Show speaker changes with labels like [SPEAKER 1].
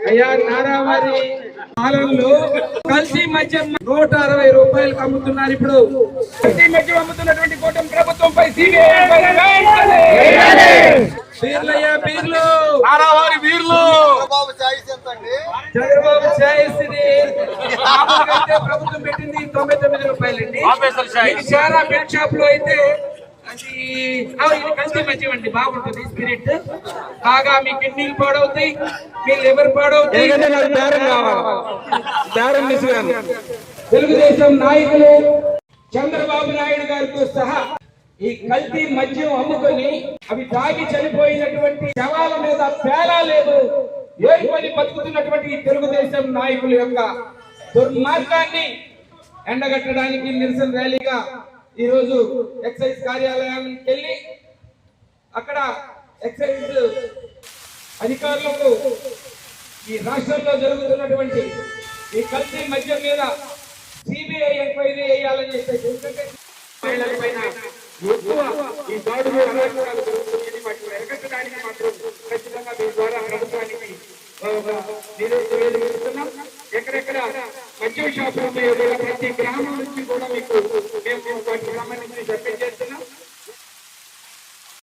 [SPEAKER 1] అయ్యా నారావారి పాలనలో కల్తీ మద్యం 160 రూపాయలకు అమ్ముతున్నారు. ఇప్పుడు కల్తీ మద్యం అమ్ముతున్నటువంటి కూటమి ప్రభుత్వంపై బీర్లయ్యా బీర్లు,
[SPEAKER 2] నారావారి బీర్లు,
[SPEAKER 1] చంద్రబాబు ఛాయిస్ ఇది ప్రభుత్వం పెట్టింది 99 రూపాయలండి. చాలా బెడ్ షాప్ లో అయితే ఇది కల్తీ మద్యం అండి, బాగుంటుంది స్పిరిట్. బాగా మీ కిడ్నీలు పాడవుతాయి, మీ లివర్ పాడవుతాయి. తెలుగుదేశం నాయకులు చంద్రబాబు నాయుడు గారితో సహా ఈ కల్తీ మద్యం అమ్ముకొని అవి తాగి చనిపోయినటువంటి శవాల మీద పేలా లేదు ఏర్పడి బతుకుతున్నటువంటి ఈ తెలుగుదేశం నాయకుల యొక్క దుర్మార్గాన్ని ఎండగట్టడానికి నిరసన ర్యాలీగా ఈ రోజు ఎక్సైజ్ కార్యాలయానికి వెళ్ళి అక్కడ ఎక్సైజ్ అధికారులకు ఈ రాష్ట్రంలో జరుగుతున్నటువంటి ఈ కల్తీ మద్యం మీద సిబిఐ ఎంక్వైరీ వేయాలని చెప్పేసి, ఎందుకంటే పైన ఎక్కువ ఈ దాడులు అరాచకాలు జరుగుతున్నాయని వాటిని ఎరగట్టడానికి మాత్రం ఖచ్చితంగా దీని ద్వారా ప్రభుత్వానికి నివేదిస్తున్నాం. ఎక్కడెక్కడ మద్యం షాపులు ఉన్నాయో ప్రతి గ్రామం నుంచి కూడా మీకు మేము